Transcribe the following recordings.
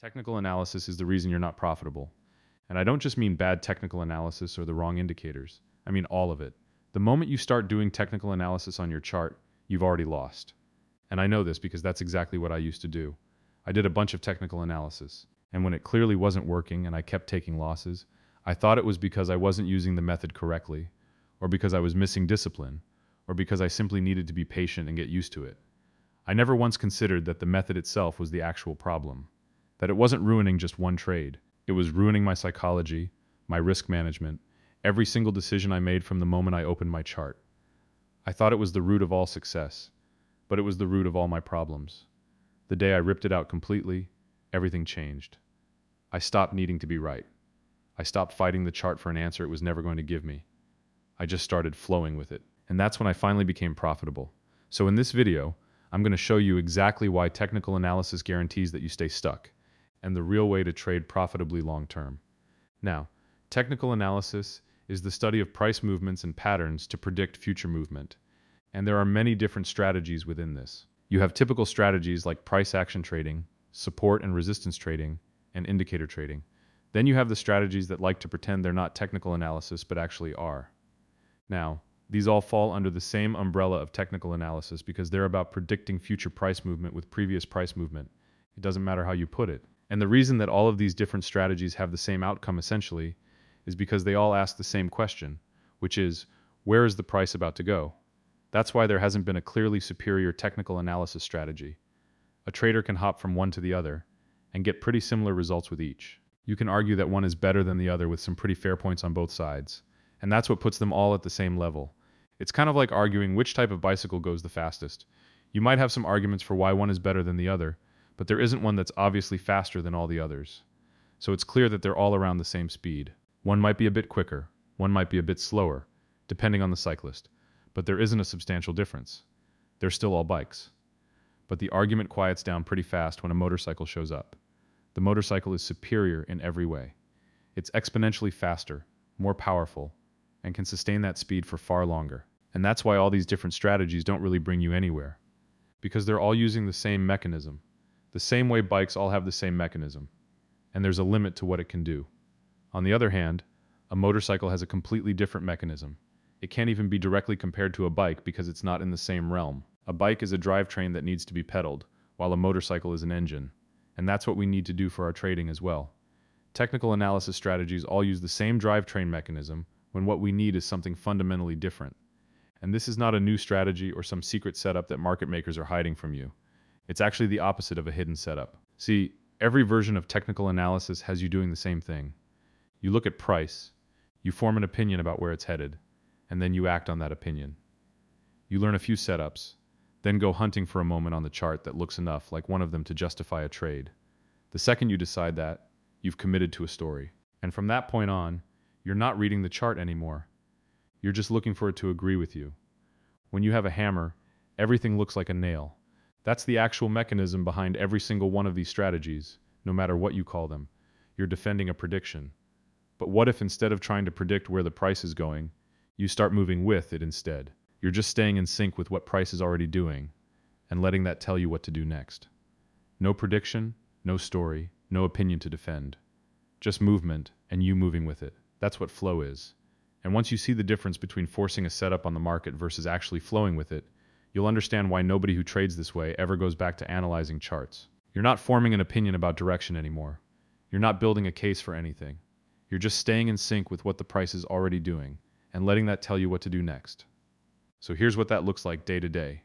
Technical analysis is the reason you're not profitable. And I don't just mean bad technical analysis or the wrong indicators. I mean all of it. The moment you start doing technical analysis on your chart, you've already lost. And I know this because that's exactly what I used to do. I did a bunch of technical analysis, and when it clearly wasn't working and I kept taking losses, I thought it was because I wasn't using the method correctly, or because I was missing discipline, or because I simply needed to be patient and get used to it. I never once considered that the method itself was the actual problem, that it wasn't ruining just one trade. It was ruining my psychology, my risk management, every single decision I made from the moment I opened my chart. I thought it was the root of all success, but it was the root of all my problems. The day I ripped it out completely, everything changed. I stopped needing to be right. I stopped fighting the chart for an answer it was never going to give me. I just started flowing with it. And that's when I finally became profitable. So in this video, I'm going to show you exactly why technical analysis guarantees that you stay stuck, and the real way to trade profitably long term. Now, technical analysis is the study of price movements and patterns to predict future movement. And there are many different strategies within this. You have typical strategies like price action trading, support and resistance trading, and indicator trading. Then you have the strategies that like to pretend they're not technical analysis but actually are. Now, these all fall under the same umbrella of technical analysis because they're about predicting future price movement with previous price movement. It doesn't matter how you put it. And the reason that all of these different strategies have the same outcome essentially is because they all ask the same question, which is, where is the price about to go? That's why there hasn't been a clearly superior technical analysis strategy. A trader can hop from one to the other and get pretty similar results with each. You can argue that one is better than the other with some pretty fair points on both sides, and that's what puts them all at the same level. It's kind of like arguing which type of bicycle goes the fastest. You might have some arguments for why one is better than the other, but there isn't one that's obviously faster than all the others. So it's clear that they're all around the same speed. One might be a bit quicker, one might be a bit slower, depending on the cyclist, but there isn't a substantial difference. They're still all bikes. But the argument quiets down pretty fast when a motorcycle shows up. The motorcycle is superior in every way. It's exponentially faster, more powerful, and can sustain that speed for far longer. And that's why all these different strategies don't really bring you anywhere. Because they're all using the same mechanism. The same way bikes all have the same mechanism. And there's a limit to what it can do. On the other hand, a motorcycle has a completely different mechanism. It can't even be directly compared to a bike because it's not in the same realm. A bike is a drivetrain that needs to be pedaled, while a motorcycle is an engine. And that's what we need to do for our trading as well. Technical analysis strategies all use the same drivetrain mechanism when what we need is something fundamentally different. And this is not a new strategy or some secret setup that market makers are hiding from you. It's actually the opposite of a hidden setup. See, every version of technical analysis has you doing the same thing. You look at price, you form an opinion about where it's headed, and then you act on that opinion. You learn a few setups, then go hunting for a moment on the chart that looks enough like one of them to justify a trade. The second you decide that, you've committed to a story. And from that point on, you're not reading the chart anymore. You're just looking for it to agree with you. When you have a hammer, everything looks like a nail. That's the actual mechanism behind every single one of these strategies, no matter what you call them. You're defending a prediction. But what if instead of trying to predict where the price is going, you start moving with it instead? You're just staying in sync with what price is already doing, and letting that tell you what to do next. No prediction, no story, no opinion to defend. Just movement, and you moving with it. That's what flow is. And once you see the difference between forcing a setup on the market versus actually flowing with it, you'll understand why nobody who trades this way ever goes back to analyzing charts. You're not forming an opinion about direction anymore. You're not building a case for anything. You're just staying in sync with what the price is already doing, and letting that tell you what to do next. So here's what that looks like day to day.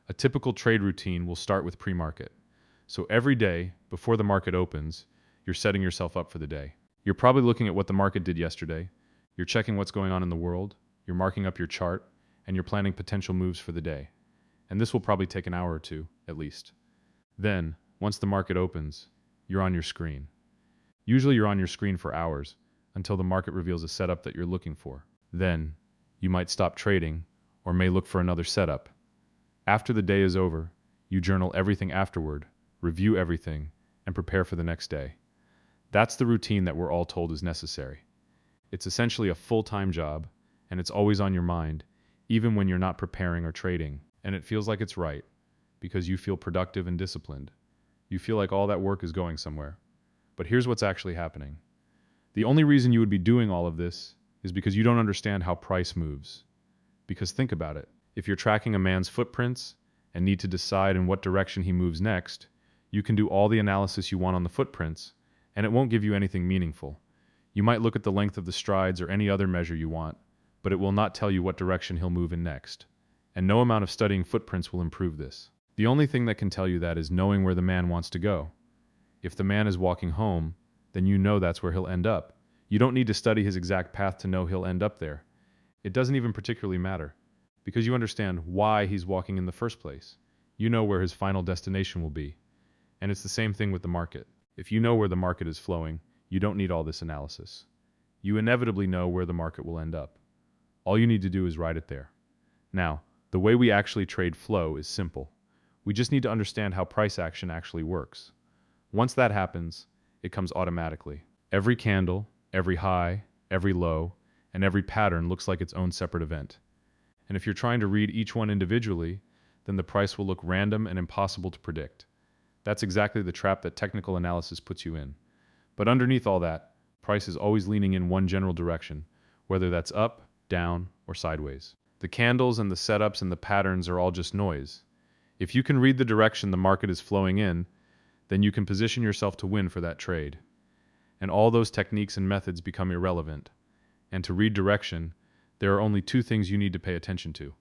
A typical trade routine will start with pre-market. So every day, before the market opens, you're setting yourself up for the day. You're probably looking at what the market did yesterday, you're checking what's going on in the world, you're marking up your chart, and you're planning potential moves for the day. And this will probably take an hour or two, at least. Then, once the market opens, you're on your screen. Usually you're on your screen for hours, until the market reveals a setup that you're looking for. Then, you might stop trading, or may look for another setup. After the day is over, you journal everything afterward, review everything, and prepare for the next day. That's the routine that we're all told is necessary. It's essentially a full-time job, and it's always on your mind, even when you're not preparing or trading. And it feels like it's right, because you feel productive and disciplined. You feel like all that work is going somewhere. But here's what's actually happening. The only reason you would be doing all of this is because you don't understand how price moves. Because think about it. If you're tracking a man's footprints and need to decide in what direction he moves next, you can do all the analysis you want on the footprints, and it won't give you anything meaningful. You might look at the length of the strides or any other measure you want, but it will not tell you what direction he'll move in next. And no amount of studying footprints will improve this. The only thing that can tell you that is knowing where the man wants to go. If the man is walking home, then you know that's where he'll end up. You don't need to study his exact path to know he'll end up there. It doesn't even particularly matter, because you understand why he's walking in the first place. You know where his final destination will be. And it's the same thing with the market. If you know where the market is flowing, you don't need all this analysis. You inevitably know where the market will end up. All you need to do is ride it there. Now, the way we actually trade flow is simple. We just need to understand how price action actually works. Once that happens, it comes automatically. Every candle, every high, every low, and every pattern looks like its own separate event. And if you're trying to read each one individually, then the price will look random and impossible to predict. That's exactly the trap that technical analysis puts you in. But underneath all that, price is always leaning in one general direction, whether that's up, down, or sideways. The candles and the setups and the patterns are all just noise. If you can read the direction the market is flowing in, then you can position yourself to win for that trade. And all those techniques and methods become irrelevant. And to read direction, there are only two things you need to pay attention to.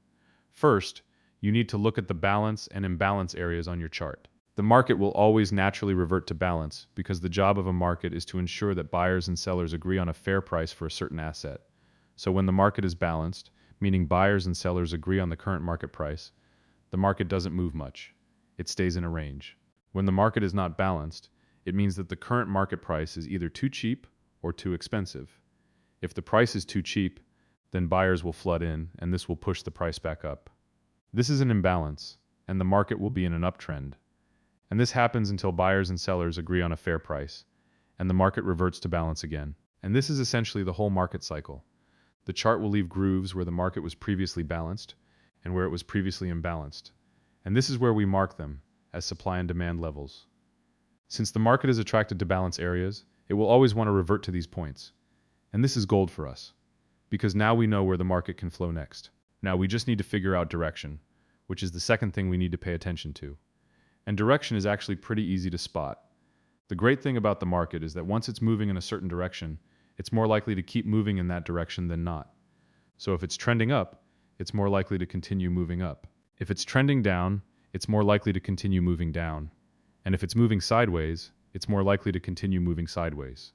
First, you need to look at the balance and imbalance areas on your chart. The market will always naturally revert to balance because the job of a market is to ensure that buyers and sellers agree on a fair price for a certain asset. So when the market is balanced, meaning buyers and sellers agree on the current market price, the market doesn't move much. It stays in a range. When the market is not balanced, it means that the current market price is either too cheap or too expensive. If the price is too cheap, then buyers will flood in, and this will push the price back up. This is an imbalance, and the market will be in an uptrend. And this happens until buyers and sellers agree on a fair price, and the market reverts to balance again. And this is essentially the whole market cycle. The chart will leave grooves where the market was previously balanced and where it was previously imbalanced. And this is where we mark them as supply and demand levels. Since the market is attracted to balance areas, it will always want to revert to these points. And this is gold for us, because now we know where the market can flow next. Now we just need to figure out direction, which is the second thing we need to pay attention to. And direction is actually pretty easy to spot. The great thing about the market is that once it's moving in a certain direction, it's more likely to keep moving in that direction than not. So if it's trending up, it's more likely to continue moving up. If it's trending down, it's more likely to continue moving down. And if it's moving sideways, it's more likely to continue moving sideways.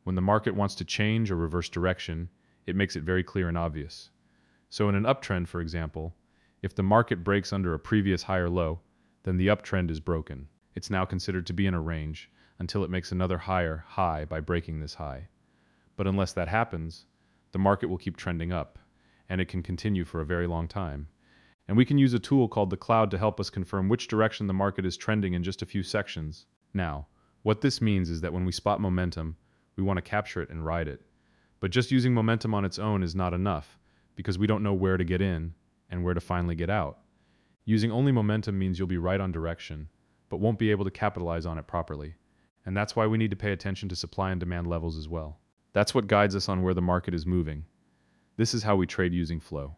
When the market wants to change or reverse direction, it makes it very clear and obvious. So in an uptrend, for example, if the market breaks under a previous higher low, then the uptrend is broken. It's now considered to be in a range until it makes another higher high by breaking this high. But unless that happens, the market will keep trending up, and it can continue for a very long time. And we can use a tool called the cloud to help us confirm which direction the market is trending in just a few sections. Now, what this means is that when we spot momentum, we want to capture it and ride it. But just using momentum on its own is not enough, because we don't know where to get in and where to finally get out. Using only momentum means you'll be right on direction, but won't be able to capitalize on it properly. And that's why we need to pay attention to supply and demand levels as well. That's what guides us on where the market is moving. This is how we trade using flow.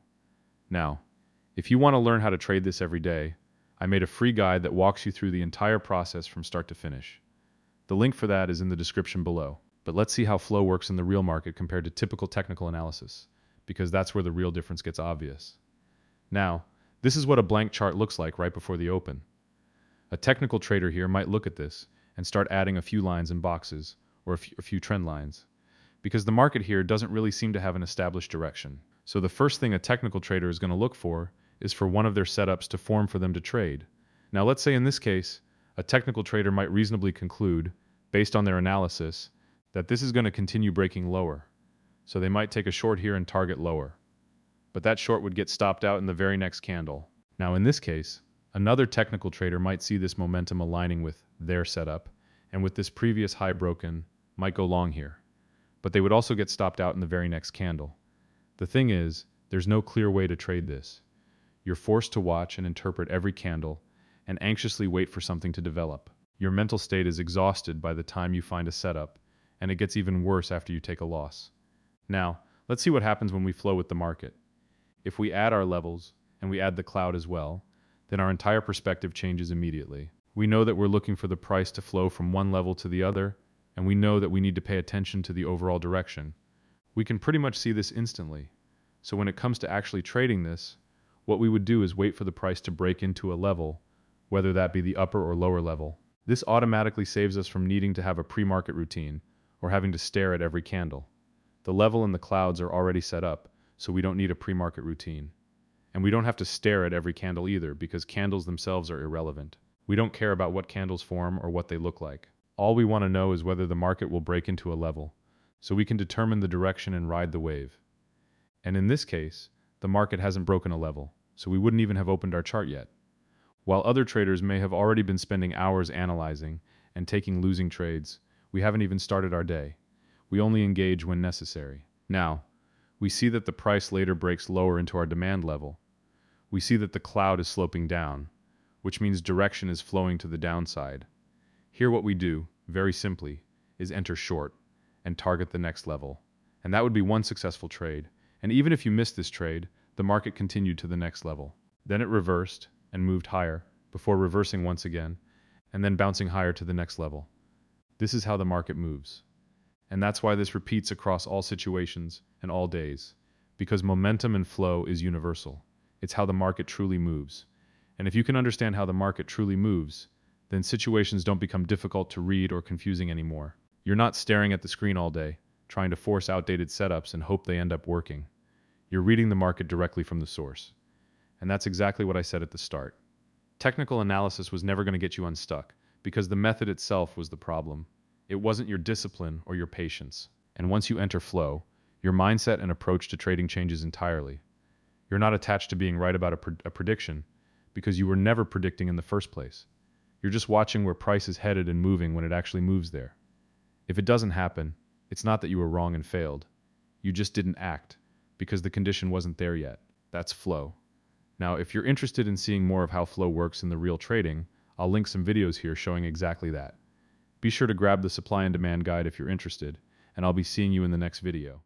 Now, if you want to learn how to trade this every day, I made a free guide that walks you through the entire process from start to finish. The link for that is in the description below. But let's see how flow works in the real market compared to typical technical analysis, because that's where the real difference gets obvious. Now, this is what a blank chart looks like right before the open. A technical trader here might look at this and start adding a few lines and boxes, or a few trend lines, because the market here doesn't really seem to have an established direction. So the first thing a technical trader is going to look for is for one of their setups to form for them to trade. Now let's say in this case, a technical trader might reasonably conclude, based on their analysis, that this is going to continue breaking lower. So they might take a short here and target lower. But that short would get stopped out in the very next candle. Now in this case, another technical trader might see this momentum aligning with their setup, and with this previous high broken, might go long here. But they would also get stopped out in the very next candle. The thing is, there's no clear way to trade this. You're forced to watch and interpret every candle and anxiously wait for something to develop. Your mental state is exhausted by the time you find a setup, and it gets even worse after you take a loss. Now, let's see what happens when we flow with the market. If we add our levels, and we add the cloud as well, then our entire perspective changes immediately. We know that we're looking for the price to flow from one level to the other, and we know that we need to pay attention to the overall direction. We can pretty much see this instantly. So when it comes to actually trading this, what we would do is wait for the price to break into a level, whether that be the upper or lower level. This automatically saves us from needing to have a pre-market routine or having to stare at every candle. The level and the clouds are already set up, so we don't need a pre-market routine. And we don't have to stare at every candle either, because candles themselves are irrelevant. We don't care about what candles form or what they look like. All we want to know is whether the market will break into a level, so we can determine the direction and ride the wave. And in this case, the market hasn't broken a level, so we wouldn't even have opened our chart yet. While other traders may have already been spending hours analyzing and taking losing trades, we haven't even started our day. We only engage when necessary. Now, we see that the price later breaks lower into our demand level. We see that the cloud is sloping down, which means direction is flowing to the downside. Here what we do, very simply, is enter short and target the next level. And that would be one successful trade. And even if you missed this trade, the market continued to the next level. Then it reversed and moved higher, before reversing once again, and then bouncing higher to the next level. This is how the market moves. And that's why this repeats across all situations and all days, because momentum and flow is universal. It's how the market truly moves. And if you can understand how the market truly moves, then situations don't become difficult to read or confusing anymore. You're not staring at the screen all day, trying to force outdated setups and hope they end up working. You're reading the market directly from the source. And that's exactly what I said at the start. Technical analysis was never going to get you unstuck, because the method itself was the problem. It wasn't your discipline or your patience. And once you enter flow, your mindset and approach to trading changes entirely. You're not attached to being right about a prediction, because you were never predicting in the first place. You're just watching where price is headed and moving when it actually moves there. If it doesn't happen, it's not that you were wrong and failed. You just didn't act, because the condition wasn't there yet. That's flow. Now, if you're interested in seeing more of how flow works in the real trading, I'll link some videos here showing exactly that. Be sure to grab the supply and demand guide if you're interested, and I'll be seeing you in the next video.